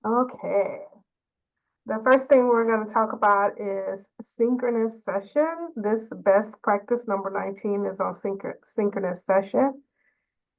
Okay. The first thing we're going to talk about is synchronous session. This best practice number 19 is on synchronous session.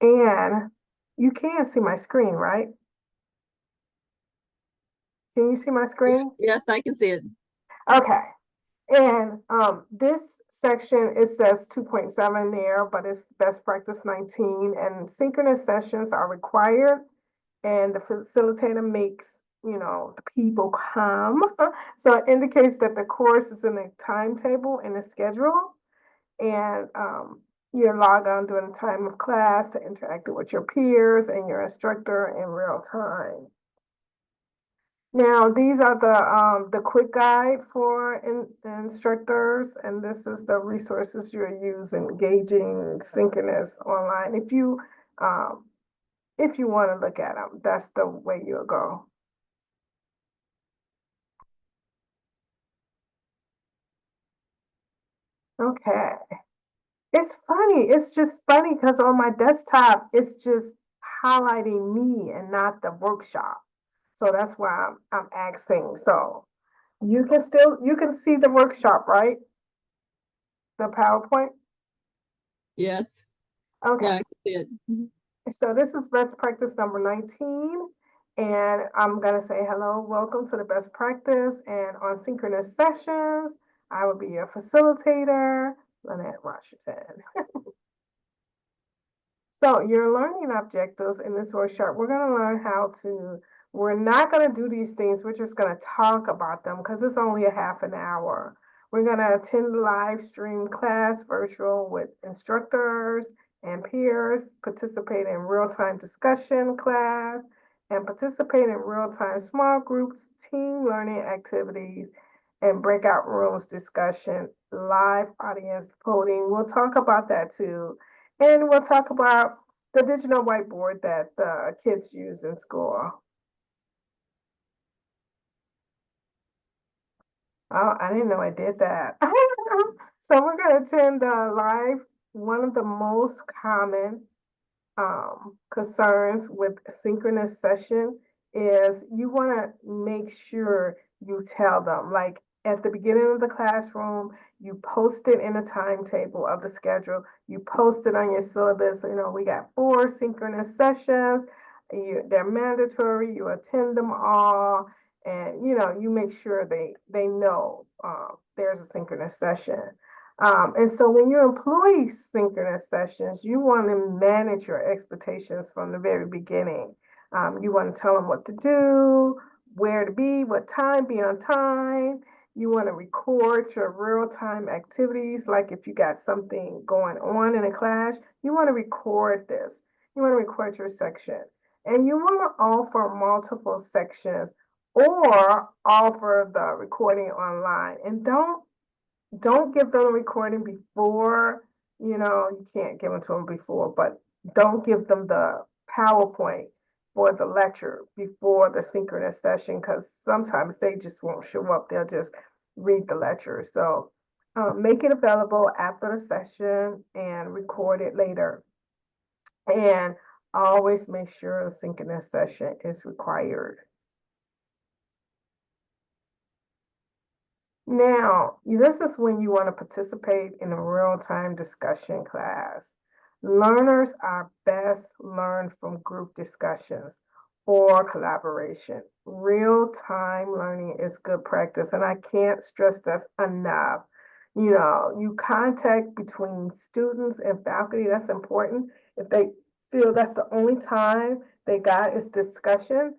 And you can see my screen, right? Can you see my screen? Yes, I can see it. Okay. And this section, it says 2.7 there, but it's best practice 19. And synchronous sessions are required. And the facilitator makes, the people come. So it indicates that the course is in a timetable and a schedule. And you log on during the time of class to interact with your peers and your instructor in real time. Now, these are the quick guide for instructors, and this is the resources you're using, engaging synchronous online. If you want to look at them, that's the way you'll go. Okay. It's funny. It's just funny because on my desktop, it's just highlighting me and not the workshop. So that's why I'm asking. So you can see the workshop, right? The PowerPoint. Yes. Okay. Yeah, I can see it. So this is best practice number 19. And I'm going to say hello, welcome to the best practice. And on synchronous sessions, I will be your facilitator, Lynette Washington. So your learning objectives in this workshop, we're going to learn we're not going to do these things. We're just going to talk about them because it's only a half an hour. We're going to attend the live stream class virtual with instructors and peers, participate in real-time discussion class, and participate in real-time small groups, team learning activities, and breakout rooms discussion, live audience voting. We'll talk about that too. And we'll talk about the digital whiteboard that the kids use in school. Oh, I didn't know I did that. So we're going to attend one of the most common concerns with synchronous session is you want to make sure you tell them, like at the beginning of the classroom, you post it in a timetable of the schedule, you post it on your syllabus. We got 4 synchronous sessions. They're mandatory. You attend them all, and you make sure they know there's a synchronous session. And so when you employ synchronous sessions, you want to manage your expectations from the very beginning. You want to tell them what to do, where to be, what time, be on time. You want to record your real-time activities. Like if you got something going on in a class, you want to record this. You want to record your section. And you want to offer multiple sections or offer the recording online. And don't give them a recording before, you can't give them to them before, but don't give them the PowerPoint for the lecture before the synchronous session because sometimes they just won't show up. They'll just read the lecture. So make it available after the session and record it later. And always make sure a synchronous session is required. Now, this is when you want to participate in a real-time discussion class. Learners are best learned from group discussions or collaboration. Real-time learning is good practice, and I can't stress that enough. You contact between students and faculty, that's important. If they feel that's the only time they got is discussion,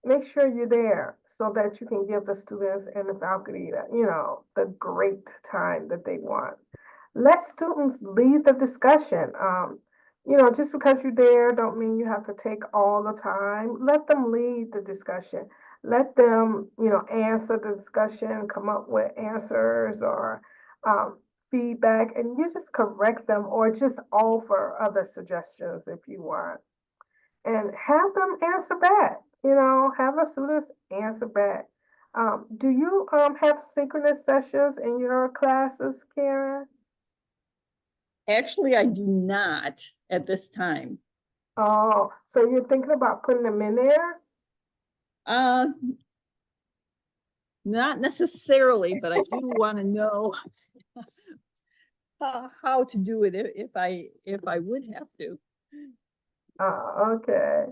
make sure you're there so that you can give the students and the faculty the great time that they want. Let students lead the discussion. Just because you're there don't mean you have to take all the time. Let them lead the discussion. Let them, answer the discussion, come up with answers or feedback, and you just correct them or just offer other suggestions if you want. And have them answer back. Have the students answer back. Do you have synchronous sessions in your classes, Karen? Actually, I do not at this time. Oh, so you're thinking about putting them in there? Not necessarily, but I do want to know how to do it if I would have to. Okay.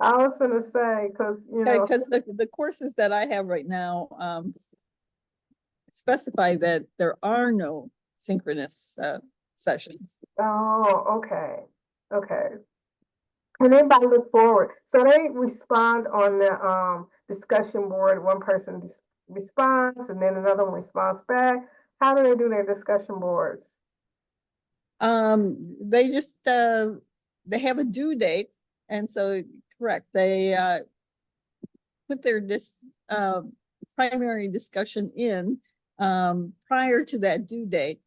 I was gonna say, because, Because the courses that I have right now specify that there are no synchronous sessions. oh, okay, okay. And everybody look forward. So they respond on the discussion board. One person responds and then another one responds back. How do they do their discussion boards? They just they have a due date, and so correct, they put their primary discussion in prior to that due date.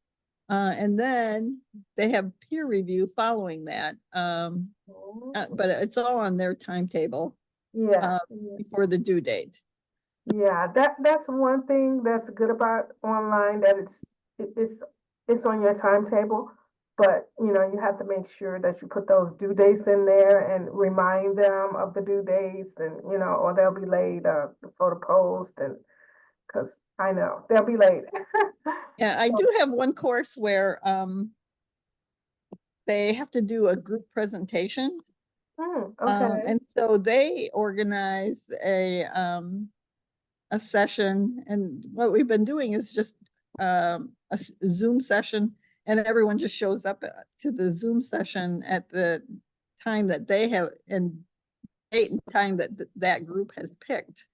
And then they have peer review following that. But it's all on their timetable Yeah, before the due date. yeah. That's one thing that's good about online, that it's on your timetable, but you have to make sure that you put those due dates in there and remind them of the due dates, and or they'll be late for the post, and because I know they'll be late. Yeah, I do have one course where they have to do a group presentation. Okay. And so they organize a session, and what we've been doing is just a Zoom session, and everyone just shows up to the Zoom session at the time that they have, and date and time that that group has picked.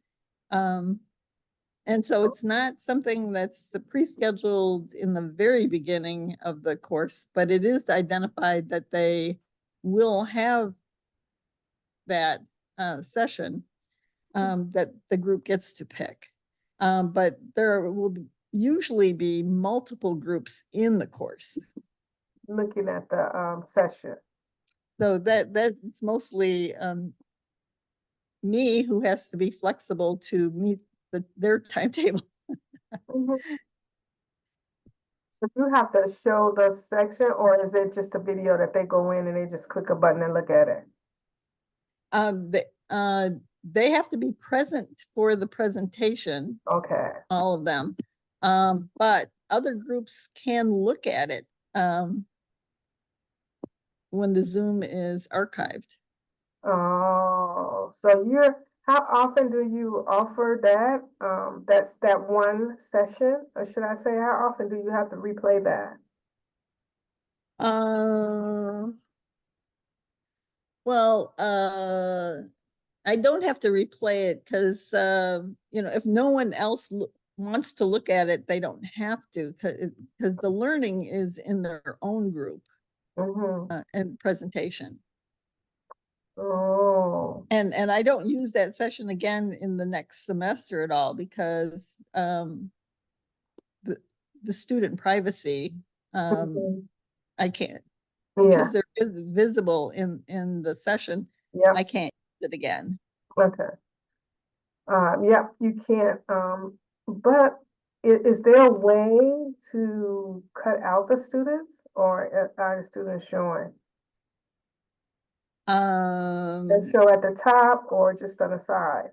And so it's not something that's pre-scheduled in the very beginning of the course, but it is identified that they will have that session that the group gets to pick. But there will usually be multiple groups in the course. Looking at the session. So that's mostly me, who has to be flexible to meet their timetable. Mhm. So you have to show the section, or is it just a video that they go in and they just click a button and look at it? They have to be present for the presentation, Okay. all of them. But other groups can look at it when the Zoom is archived. Oh, so how often do you offer that? That's that one session, or should I say, how often do you have to replay that? Well, I don't have to replay it because, if no one else wants to look at it, they don't have to, because the learning is in their own group and presentation. Oh. And I don't use that session again in the next semester at all, because the student privacy, I can't, because Yeah. they're visible in the session. Yep. I can't use it again. Okay. Yeah, you can't, but is there a way to cut out the students, or are the students showing? They show at the top or just on the side?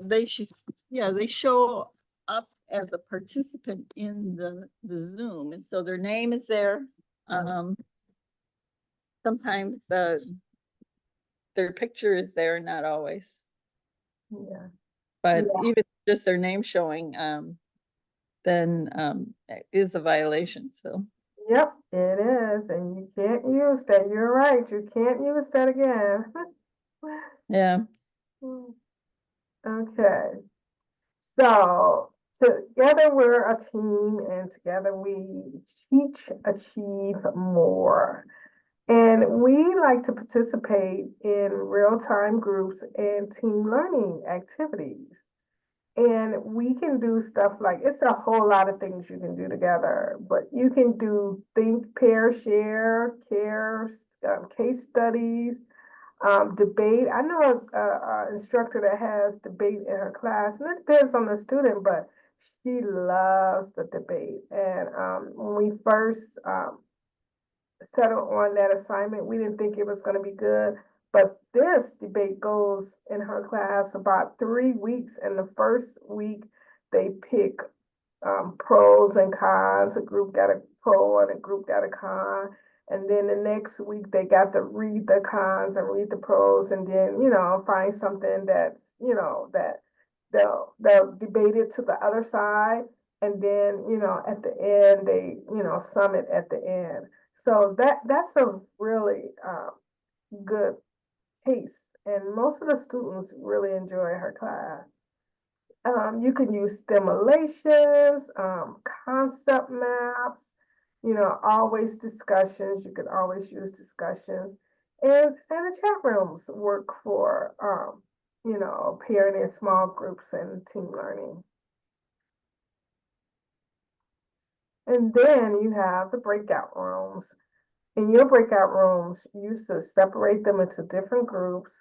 They should, yeah, they show up as a participant in the Zoom, and so their name is there. Sometimes their picture is there, not always. Yeah. But Yeah. even just their name showing, then is a violation. So Yep, it is, and you can't use that. You're right, you can't use that again. yeah. Okay. So together we're a team, and together we teach, achieve more. And we like to participate in real-time groups and team learning activities. And we can do stuff like, it's a whole lot of things you can do together, but you can do think, pair, share, care, case studies, debate. I know a instructor that has debate in her class, and it depends on the student, but she loves the debate. And when we first settled on that assignment, we didn't think it was going to be good, But this debate goes in her class about 3 weeks. And the first week they pick pros and cons. A group got a pro and a group got a con. And then the next week they got to read the cons and read the pros, and then, find something that's, that they'll debate it to the other side. And then, at the end, they, sum it at the end. So that's a really good pace. And most of the students really enjoy her class. You can use stimulations, concept maps, always discussions. You can always use discussions. And the chat rooms work for, pairing in small groups and team learning. And then you have the breakout rooms. In your breakout rooms, you should separate them into different groups.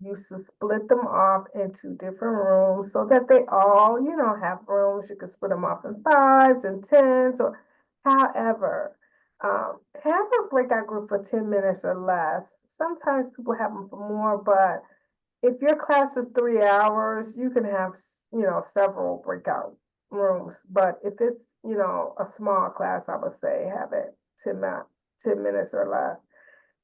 You should split them off into different rooms so that they all, have rooms. You can split them off in 5s and 10s, or however. Have a breakout group for 10 minutes or less. Sometimes people have them for more, but if your class is 3 hours, you can have, several breakout rooms. But if it's, a small class, I would say have it 10 minutes or less.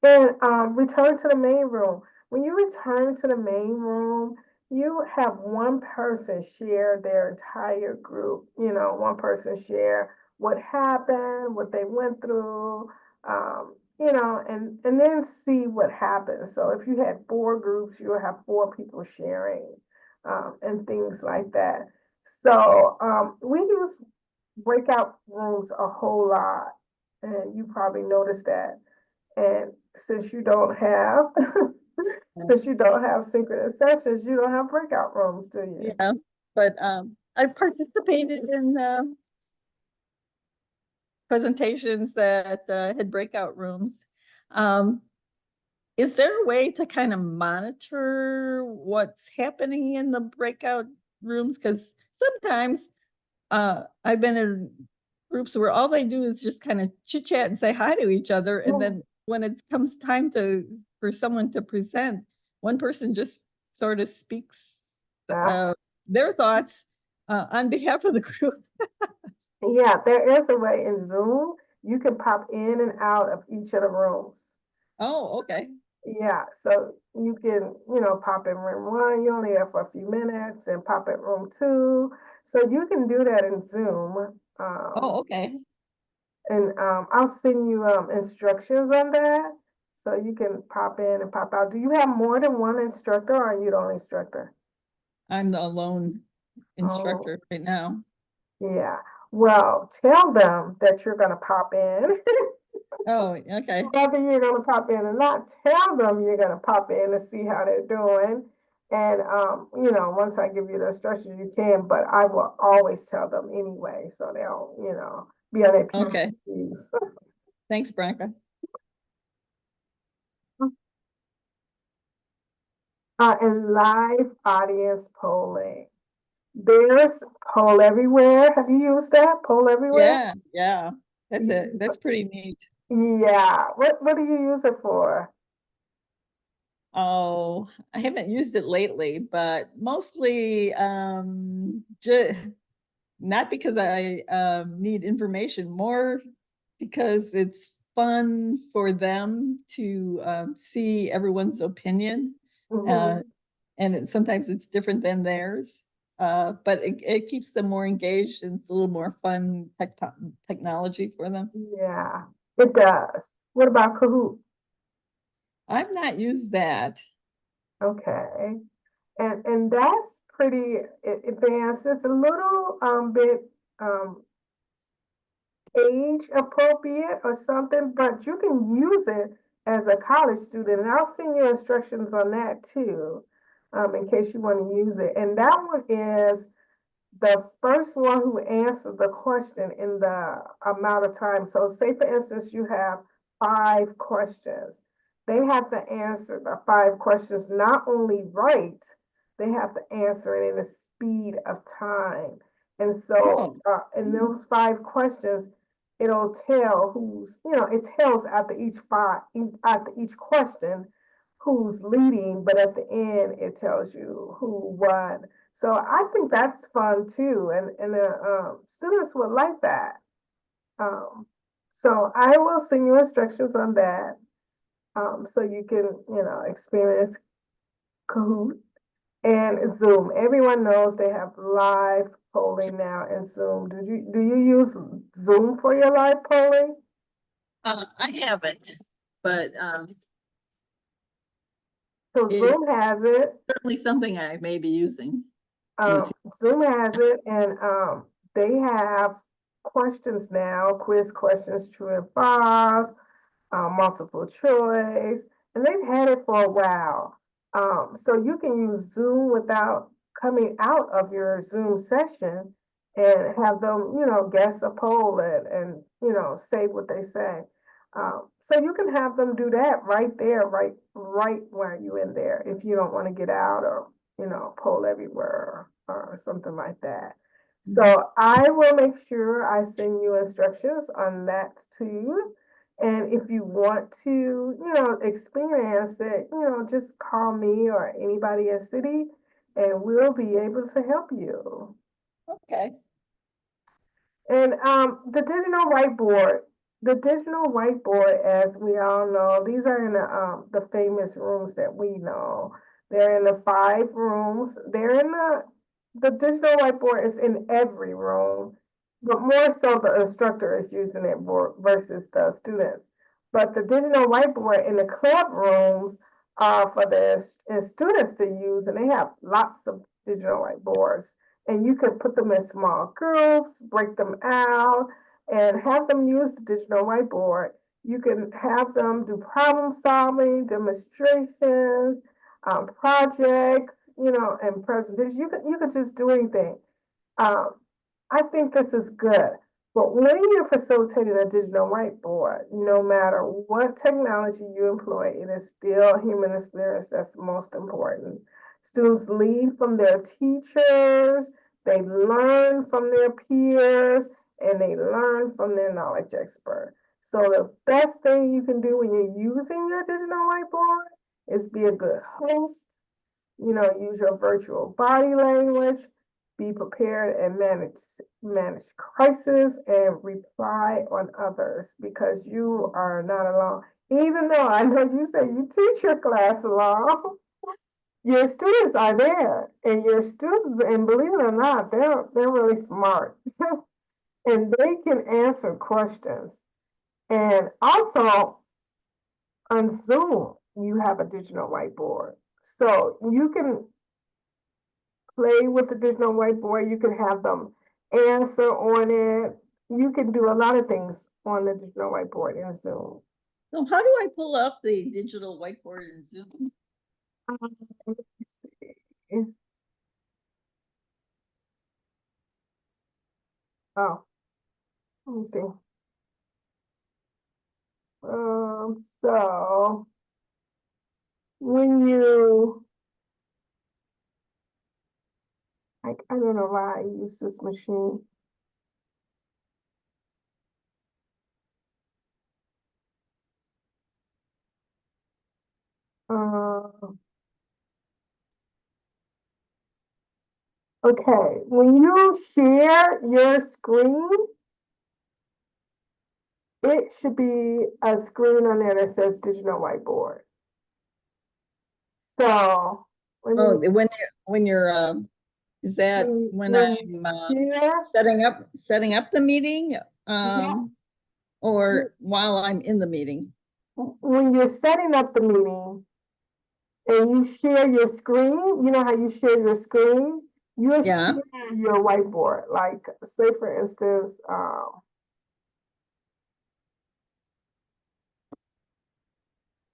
And return to the main room. When you return to the main room, you have one person share their entire group. One person share what happened, what they went through, and then see what happens. So if you had 4 groups, you'll have 4 people sharing, and things like that. So we use breakout rooms a whole lot, and you probably noticed that. And since you don't have synchronous sessions, you don't have breakout rooms, do you? Yeah, but I've participated in presentations that had breakout rooms. Is there a way to kind of monitor what's happening in the breakout rooms? Because sometimes I've been in groups where all they do is just kind of chit chat and say hi to each other, and then when it comes time for someone to present, one person just sort of speaks their thoughts on behalf of the group. Yeah, there is a way in Zoom. You can pop in and out of each of the rooms. Oh, okay. Yeah, so you can, pop in room 1, you only have for a few minutes, and pop in room 2. So you can do that in Zoom. Oh, okay. And I'll send you instructions on that, so you can pop in and pop out. Do you have more than one instructor, or are you the only instructor? I'm the lone Oh, instructor right now. yeah. Well, tell them that you're gonna pop in. Oh, okay. Whether you're gonna pop in or not, tell them you're gonna pop in to see how they're doing. And once I give you the instructions, you can, but I will always tell them anyway, so they'll, be on their Okay. P's. Thanks, Branca. And live audience polling. There's Poll Everywhere. Have you used that? Poll Everywhere? Yeah. That's pretty neat. Yeah. What do you use it for? Oh, I haven't used it lately, but mostly just not because I need information, more because it's fun for them to see everyone's opinion. Mhm. And sometimes it's different than theirs. But it keeps them more engaged, and it's a little more fun technology for them. Yeah, it does. What about Kahoot? I've not used that. Okay. And that's pretty advanced. It's a little bit age appropriate or something, but you can use it as a college student. And I'll send you instructions on that too, in case you want to use it. And that one is the first one who answers the question in the amount of time. So say for instance, you have 5 questions. They have to answer the 5 questions not only right, they have to answer it in the speed of time. And so in those 5 questions, it'll tell it tells after each question who's leading, but at the end it tells you who won. So I think that's fun too, and the students would like that. Um, so I will send you instructions on that, so you can, experience Kahoot and Zoom. Everyone knows they have live polling now in Zoom. Do you use Zoom for your live polling? I haven't, but So it's Zoom has it. certainly something I may be using in the future. Zoom has it, and they have questions now, quiz questions, true and false, multiple choice, and they've had it for a while. So you can use Zoom without coming out of your Zoom session and have them, guess a poll and say what they say. So you can have them do that right there, right while you're in there, if you don't want to get out or, poll everywhere or something like that. So I will make sure I send you instructions on that to you. And if you want to, experience it, just call me or anybody in city and we'll be able to help you. Okay. And the digital whiteboard, as we all know, these are in the famous rooms that we know. They're in the 5 rooms. They're in the digital whiteboard is in every room, but more so the instructor is using it more versus the students. But the digital whiteboard in the club rooms are for the students to use, and they have lots of digital whiteboards. And you can put them in small groups, break them out, and have them use the digital whiteboard. You can have them do problem solving, demonstrations, projects, and presentations. You can just do anything. Um, I think this is good. But when you're facilitating a digital whiteboard, no matter what technology you employ, it is still human experience that's most important. Students lead from their teachers, they learn from their peers, and they learn from their knowledge expert. So the best thing you can do when you're using your digital whiteboard is be a good host, use your virtual body language, be prepared and manage crisis and reply on others because you are not alone. Even though I know you say you teach your class alone, your students are there, and your students, and believe it or not, they're really smart, and they can answer questions. And also on Zoom, you have a digital whiteboard, so you can play with the digital whiteboard. You can have them answer on it. You can do a lot of things on the digital whiteboard in Zoom. So how do I pull up the digital whiteboard in Zoom? Let me see. Oh, let me see. So when I don't know why I use this machine. Uh, okay, when you share your screen, it should be a screen on there that says digital whiteboard. So Oh, when you're is that when I'm share, setting up the meeting yeah, or while I'm in the meeting? when you're setting up the meeting and you share your screen, you know how you share your screen? You Yeah. share your whiteboard. Like, say for instance,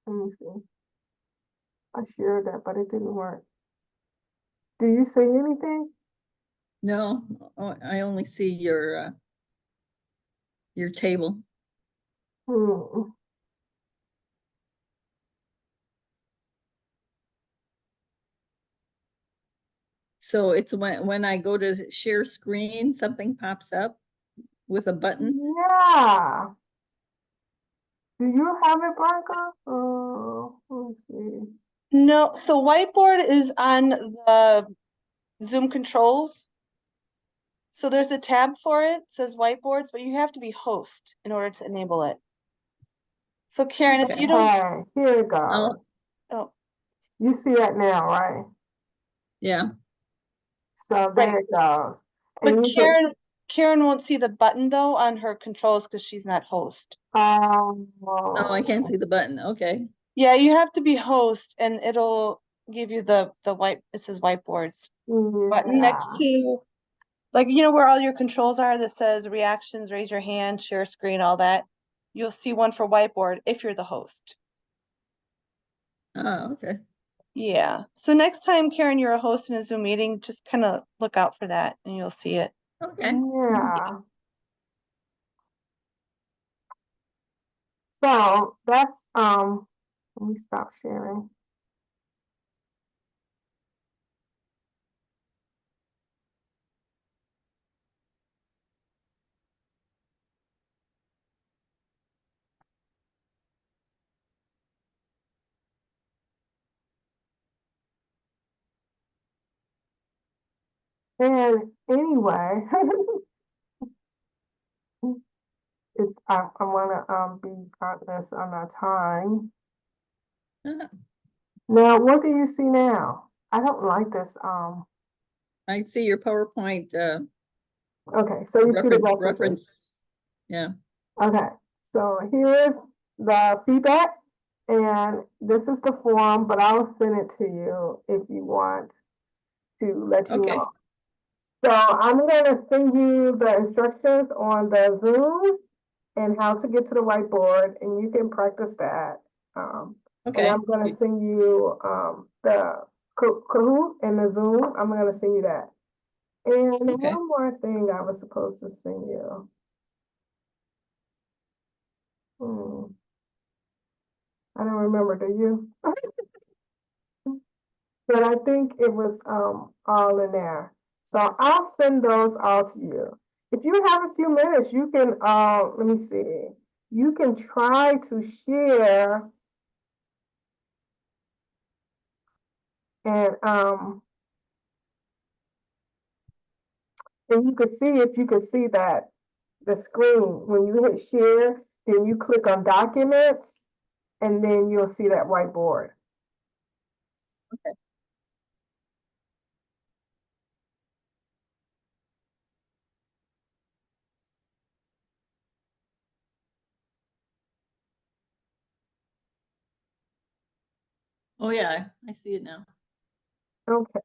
let me see. I shared that, but it didn't work. Do you see anything? No, I only see your table. Hmm. So it's when I go to share screen, something pops up with a button. Yeah. Do you have it, Blanca? Let's see. No, so whiteboard is on the Zoom controls. So there's a tab for it, says whiteboards, but you have to be host in order to enable it. So Karen, if you don't, Okay, here it goes. oh, You see that now, right? Yeah, So there it goes. but And you can, Karen won't see the button though on her controls because she's not host. oh, I can't see the button, okay. Yeah, you have to be host and it'll give you the it says whiteboards button next yeah. to, like, you know where all your controls are that says reactions, raise your hand, share screen, all that. You'll see one for whiteboard if you're the host. Oh, okay. Yeah. So next time, Karen, you're a host in a Zoom meeting, just kind of look out for that and you'll see it. Okay. Yeah. So that's, let me stop sharing. And anyway, it's, I want to be cognizant on our time. Uh, Now, what do you see now? I don't like this. I see your PowerPoint Okay, so you see the references. reference. Yeah, Okay, so here is the feedback, and this is the form, but I'll send it to you if you want to let you okay. know. So I'm gonna send you the instructions on the Zoom and how to get to the whiteboard, and you can practice that. And Okay. I'm gonna send you the Kahoot and the Zoom. I'm gonna send you that. And Okay. one more thing I was supposed to send you. I don't remember, do you? But I think it was all in there. So I'll send those all to you. If you have a few minutes, you can let me see. You can try to share and you can see if you can see that the screen when you hit share, then you click on documents and then you'll see that whiteboard. Okay. Oh yeah, I see it now. Okay.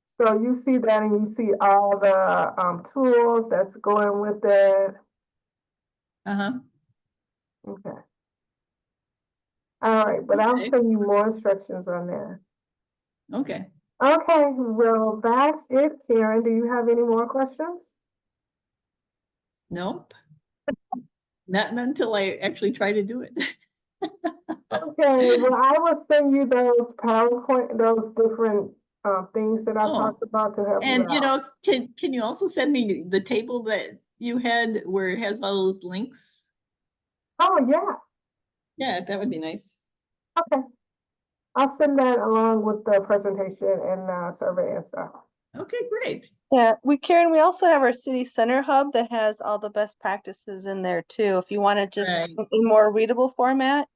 So you see that and you see all the tools that's going with it. Uh-huh. Okay. All right, but I'll Okay. send you more instructions on there. Okay. Okay, well, that's it, Karen. Do you have any more questions? Nope. Not until I actually try to do it. Okay, well, I will send you those PowerPoint, those different things that I Oh. talked about to help you And you out. know, can you also send me the table that you had where it has all those links? Oh, yeah. Yeah, that would be nice. Okay. I'll send that along with the presentation and survey and stuff. Okay, great. Yeah, Karen, we also have our city center hub that has all the best practices in there too. If you want to just Right. in more readable format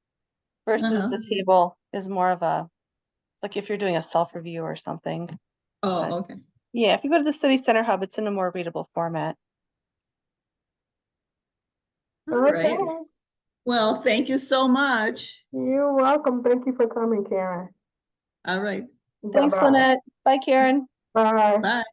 versus Uh-huh. the table is more of a, like if you're doing a self-review or something. Oh, But okay. yeah, if you go to the city center hub, it's in a more readable format. All right. Okay. Well, thank you so much. You're welcome. Thank you for coming, Karen. All right. Thanks, Bye-bye. Lynette. Bye, Karen. Bye. Bye.